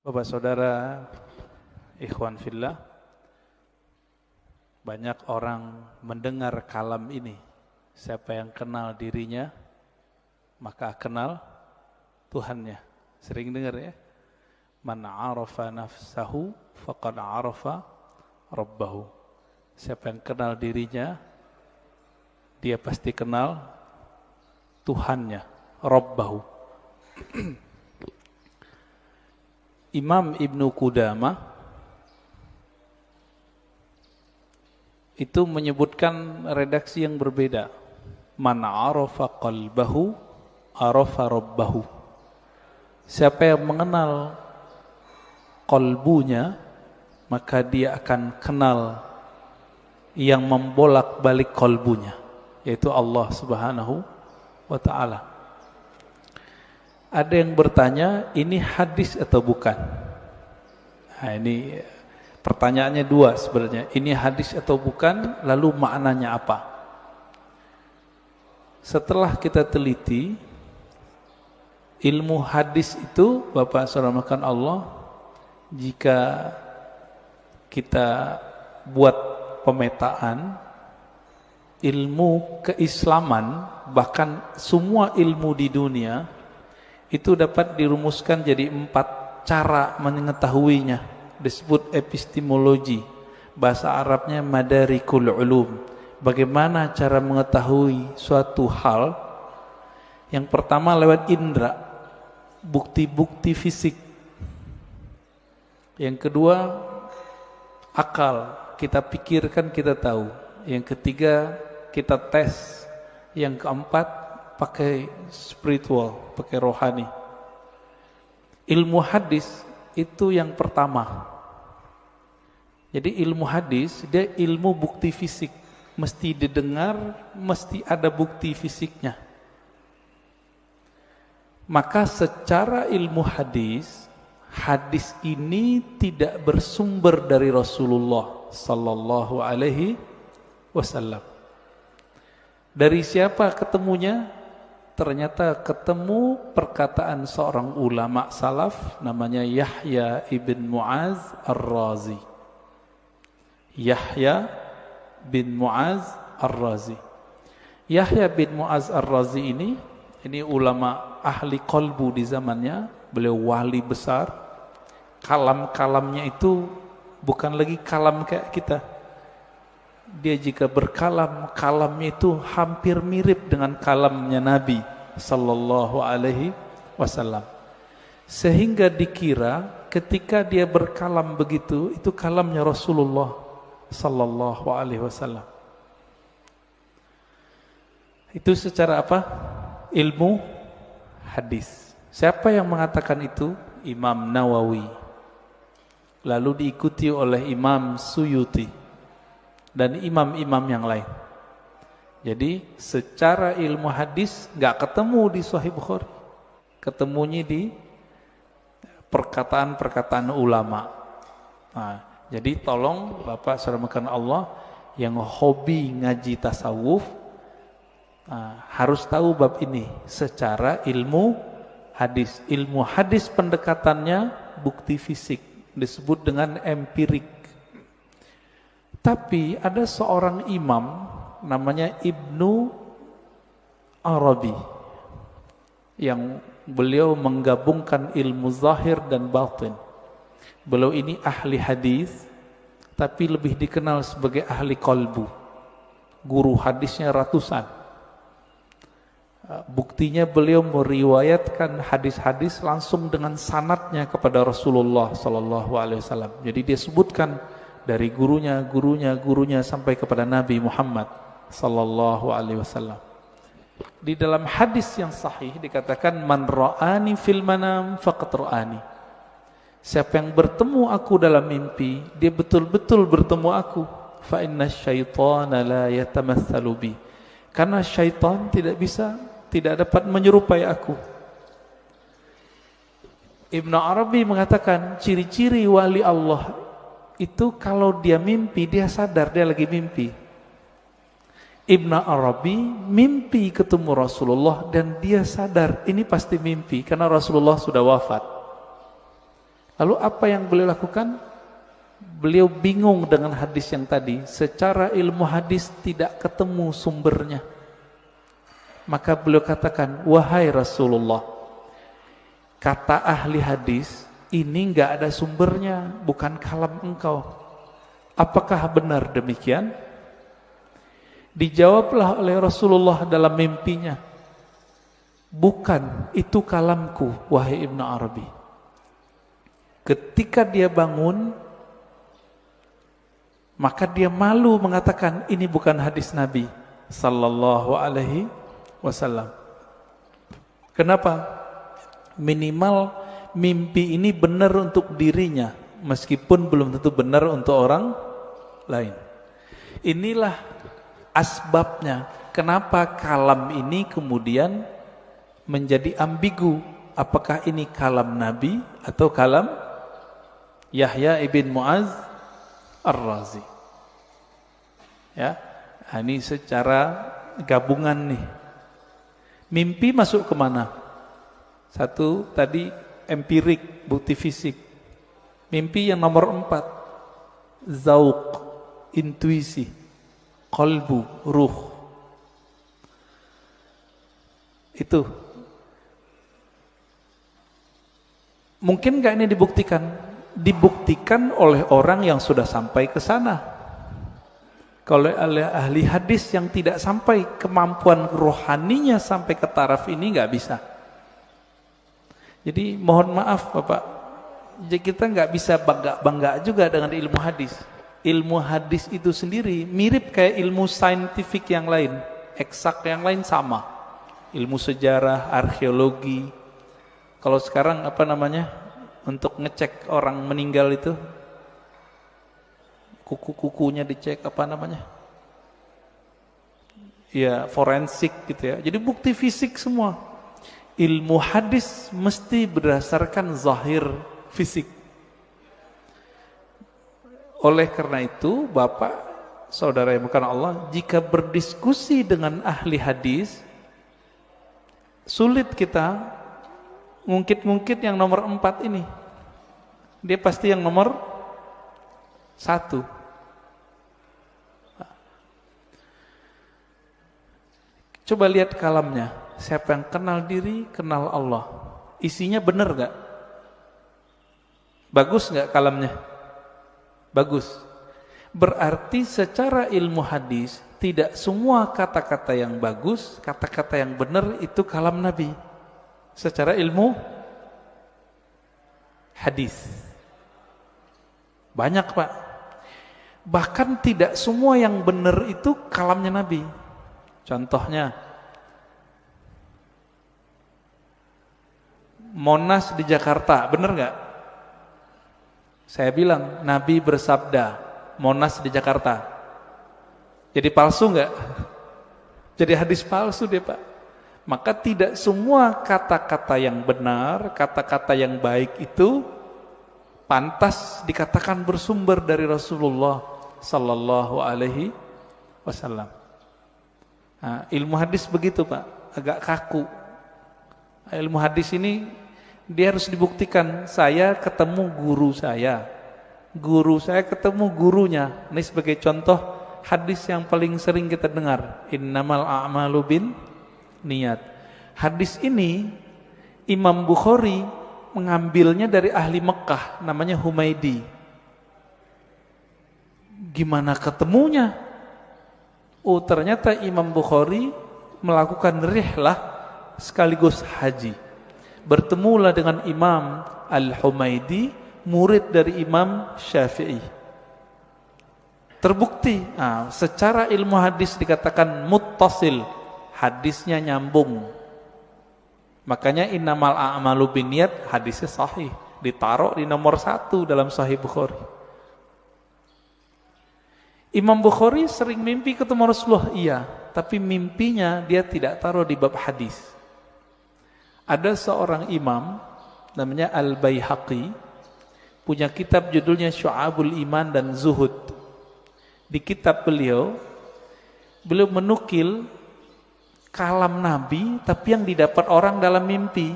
Bapak saudara, ikhwan fillah, banyak orang mendengar kalam ini. Siapa yang kenal dirinya, maka kenal Tuhannya. Sering dengar ya? Man arafa nafsahu faqad arafa rabbahu. Siapa yang kenal dirinya, dia pasti kenal Tuhannya, Rabbahu. Imam Ibnu Qudamah itu menyebutkan redaksi yang berbeda. Man arafa qalbahu arafa rabbahu. Siapa yang mengenal qalbunya, maka dia akan kenal yang membolak-balik qalbunya, yaitu Allah Subhanahu wa ta'ala. Ada yang bertanya, ini hadis atau bukan? Nah, ini pertanyaannya dua sebenarnya. Ini hadis atau bukan, lalu maknanya apa? Setelah kita teliti, ilmu hadis itu, Bapak saudara Allah, jika kita buat pemetaan, ilmu keislaman, bahkan semua ilmu di dunia, itu dapat dirumuskan jadi 4 cara mengetahuinya. Disebut epistemologi. Bahasa Arabnya madarikul ulum. Bagaimana cara mengetahui suatu hal? Yang pertama lewat indera, bukti-bukti fisik. Yang kedua akal, kita pikirkan kita tahu. Yang ketiga kita tes. Yang keempat pakai spiritual, pakai rohani. Ilmu hadis itu yang pertama. Jadi ilmu hadis dia ilmu bukti fisik, mesti didengar, mesti ada bukti fisiknya. Maka secara ilmu hadis, hadis ini tidak bersumber dari Rasulullah sallallahu alaihi wasallam. Dari siapa ketemunya? Ternyata ketemu perkataan seorang ulama salaf namanya Yahya ibn Mu'az ar-Razi. Yahya bin Mu'az ar-Razi. Yahya bin Mu'az ar-Razi ini ulama ahli qalbu di zamannya. Beliau wali besar. Kalam-kalamnya itu bukan lagi kalam kayak kita. Dia jika berkalam, kalamnya itu hampir mirip dengan kalamnya Nabi sallallahu alaihi wasallam. Sehingga dikira ketika dia berkalam begitu, itu kalamnya Rasulullah sallallahu alaihi wasallam. Itu secara apa? Ilmu hadis. Siapa yang mengatakan itu? Imam Nawawi. Lalu diikuti oleh Imam Suyuti dan imam-imam yang lain. Jadi secara ilmu hadis nggak ketemu di Sahih Bukhari, ketemunya di perkataan-perkataan ulama. Nah, jadi tolong Bapak saudara Allah yang hobi ngaji tasawuf, harus tahu bab ini secara ilmu hadis. Ilmu hadis pendekatannya bukti fisik, disebut dengan empirik. Tapi ada seorang imam namanya Ibnu Arabi yang beliau menggabungkan ilmu zahir dan batin. Beliau ini ahli hadis, tapi lebih dikenal sebagai ahli qalbu. Guru hadisnya ratusan. Buktinya beliau meriwayatkan hadis-hadis langsung dengan sanadnya kepada Rasulullah sallallahu alaihi wasallam. Jadi dia sebutkan dari gurunya sampai kepada Nabi Muhammad sallallahu alaihi wasallam. Di dalam hadis yang sahih dikatakan man ra'ani fil manam faqad ra'ani. Siapa yang bertemu aku dalam mimpi, dia betul-betul bertemu aku. Fa inna syaitana la yatamatsalu bi. Karena syaitan tidak dapat menyerupai aku. Ibnu Arabi mengatakan ciri-ciri wali Allah itu kalau dia mimpi, dia sadar dia lagi mimpi. Ibnu Arabi mimpi ketemu Rasulullah dan dia sadar ini pasti mimpi karena Rasulullah sudah wafat. Lalu apa yang beliau lakukan? Beliau bingung dengan hadis yang tadi. Secara ilmu hadis tidak ketemu sumbernya. Maka beliau katakan, wahai Rasulullah, kata ahli hadis, ini enggak ada sumbernya, bukan kalam engkau. Apakah benar demikian? Dijawablah oleh Rasulullah dalam mimpinya, bukan, itu kalamku, wahai Ibnu Arabi. Ketika dia bangun, maka dia malu mengatakan, ini bukan hadis Nabi sallallahu alaihi wasallam. Kenapa? Minimal mimpi ini benar untuk dirinya, meskipun belum tentu benar untuk orang lain. Inilah asbabnya kenapa kalam ini kemudian menjadi ambigu. Apakah ini kalam Nabi atau kalam Yahya ibn Mu'az Ar-Razi? Ya, ini secara gabungan nih. Mimpi masuk kemana? Satu tadi empirik, bukti fisik. Mimpi yang nomor 4, zauq, intuisi, qalbu, ruh. Itu. Mungkin nggak ini dibuktikan? Dibuktikan oleh orang yang sudah sampai ke sana. Kalau oleh ahli hadis yang tidak sampai, kemampuan rohaninya sampai ke taraf ini nggak bisa. Jadi mohon maaf Bapak, kita nggak bisa bangga juga dengan ilmu hadis. Ilmu hadis itu sendiri mirip kayak ilmu saintifik yang lain, eksak yang lain sama. Ilmu sejarah, arkeologi. Kalau sekarang apa namanya, untuk ngecek orang meninggal itu, kuku-kukunya dicek, apa namanya? Ya, forensik gitu ya. Jadi bukti fisik semua. Ilmu hadis mesti berdasarkan zahir fisik. Oleh karena itu, Bapak, saudara yang bukan Allah, jika berdiskusi dengan ahli hadis, sulit kita ngungkit-ngungkit yang nomor 4 ini. Dia pasti yang nomor 1. Coba lihat kalamnya. Siapa yang kenal diri, kenal Allah. Isinya benar gak? Bagus gak kalamnya? Bagus. Berarti secara ilmu hadis, tidak semua kata-kata yang bagus, kata-kata yang benar itu kalam Nabi. Secara ilmu hadis. Banyak Pak. Bahkan tidak semua yang benar itu kalamnya Nabi. Contohnya, Monas di Jakarta, benar gak? Saya bilang, Nabi bersabda, Monas di Jakarta. Jadi palsu gak? Jadi hadis palsu deh Pak. Maka tidak semua kata-kata yang benar, kata-kata yang baik itu pantas dikatakan bersumber dari Rasulullah sallallahu alaihi wasallam. Nah, ilmu hadis begitu Pak, agak kaku. Ilmu hadis ini dia harus dibuktikan. Saya ketemu guru saya ketemu gurunya. Ini sebagai contoh hadis yang paling sering kita dengar, innamal a'malu bin niat. Hadis ini Imam Bukhari mengambilnya dari ahli Mekah, namanya Humaidi. Gimana ketemunya? Oh, ternyata Imam Bukhari melakukan rihlah sekaligus haji. Bertemulah dengan Imam Al-Humaidi, murid dari Imam Syafi'i. Terbukti, secara ilmu hadis dikatakan muttasil, hadisnya nyambung. Makanya innamal a'malu binniyat, hadisnya sahih, ditaruh di nomor 1 dalam Sahih Bukhari. Imam Bukhari sering mimpi ketemu Rasulullah, iya, tapi mimpinya dia tidak taruh di bab hadis. Ada seorang imam namanya Al-Baihaqi, punya kitab judulnya Syu'abul Iman dan Zuhud. Di kitab beliau menukil kalam Nabi tapi yang didapat orang dalam mimpi.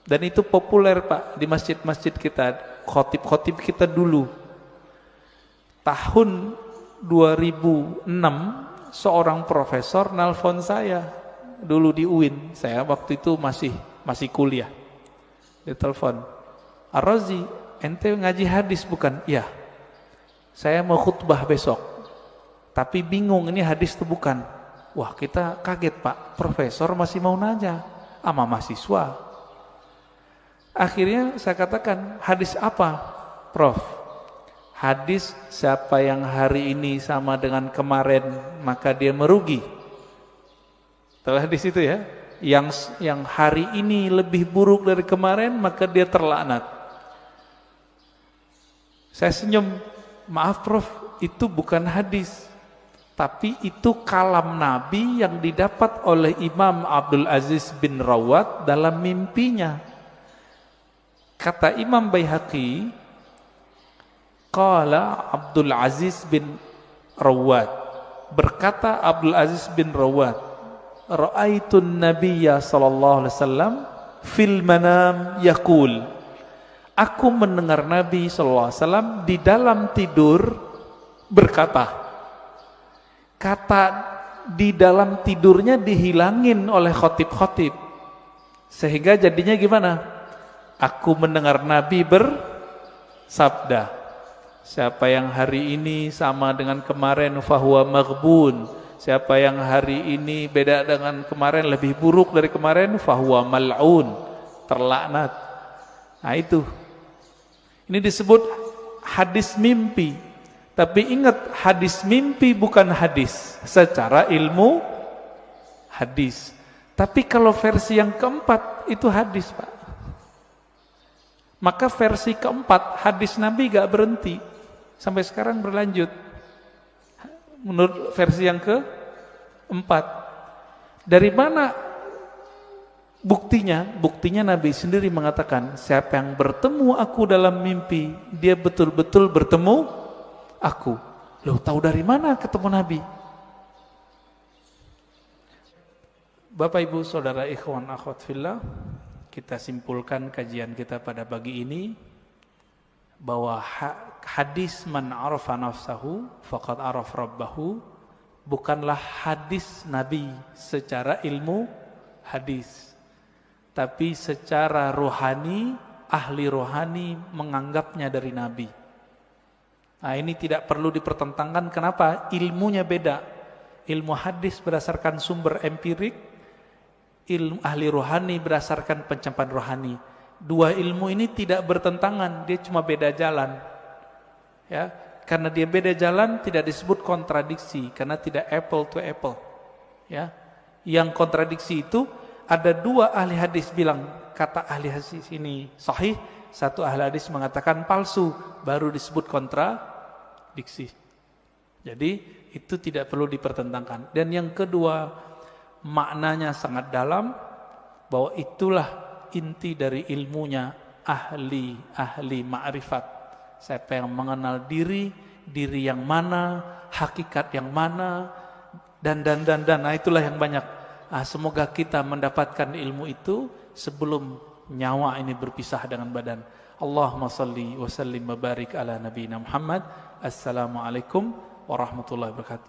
Dan itu populer Pak di masjid-masjid kita, khotib-khotib kita dulu. Tahun 2006 seorang profesor nelpon saya dulu di UIN. Saya waktu itu masih kuliah. Dia telepon, "Ar-Razi, ente ngaji hadis bukan?" "Iya. Saya mau khutbah besok. Tapi bingung ini hadis itu bukan." Wah, kita kaget Pak. Profesor masih mau nanya sama mahasiswa. Akhirnya saya katakan, "Hadis apa, Prof?" "Hadis siapa yang hari ini sama dengan kemarin maka dia merugi." Telah di situ ya. Yang hari ini lebih buruk dari kemarin maka dia terlaknat. Saya senyum, "Maaf Prof, itu bukan hadis. Tapi itu kalam Nabi yang didapat oleh Imam Abdul Aziz bin Rawat dalam mimpinya." Kata Imam Baihaqi, qala Abdul Aziz bin Rawat, berkata Abdul Aziz bin Rawat, "Ra'aitun Nabiyya sallallahu alaihi wasallam fil manam yaqul." Aku mendengar Nabi sallallahu alaihi wasallam di dalam tidur berkata. Kata di dalam tidurnya dihilangin oleh khotib-khotib. Sehingga jadinya gimana? Aku mendengar Nabi bersabda, "Siapa yang hari ini sama dengan kemarin fahuwa maghbun." Siapa yang hari ini beda dengan kemarin, lebih buruk dari kemarin, fahuwa mal'un, terlaknat. Nah itu. Ini disebut hadis mimpi. Tapi ingat, hadis mimpi bukan hadis secara ilmu hadis. Tapi kalau versi yang keempat itu hadis Pak. Maka versi keempat hadis Nabi gak berhenti sampai sekarang berlanjut. Menurut versi yang keempat, dari mana buktinya? Buktinya Nabi sendiri mengatakan, siapa yang bertemu aku dalam mimpi, dia betul-betul bertemu aku. Loh, tahu dari mana ketemu Nabi? Bapak Ibu Saudara ikhwan akhwat fillah, kita simpulkan kajian kita pada pagi ini bahwa hadis man arafa nafsahu faqad araf rabbahu bukanlah hadis Nabi secara ilmu hadis, tapi secara rohani, ahli rohani menganggapnya dari Nabi. Nah, ini tidak perlu dipertentangkan. Kenapa? Ilmunya beda. Ilmu hadis berdasarkan sumber empirik, ilmu ahli rohani berdasarkan pencapaian rohani. Dua ilmu ini tidak bertentangan, dia cuma beda jalan. Ya, karena dia beda jalan tidak disebut kontradiksi, karena tidak apple to apple. Ya, yang kontradiksi itu ada dua ahli hadis bilang kata ahli hadis ini sahih, satu ahli hadis mengatakan palsu, baru disebut kontradiksi. Jadi itu tidak perlu dipertentangkan. Dan yang kedua, maknanya sangat dalam, bahwa itulah inti dari ilmunya ahli ma'rifat. Siapa yang mengenal diri yang mana, hakikat yang mana, dan nah itulah yang banyak. Semoga kita mendapatkan ilmu itu sebelum nyawa ini berpisah dengan badan. Allahumma salli wa sallim wa barik ala nabiyina Muhammad. Assalamualaikum warahmatullahi wabarakatuh.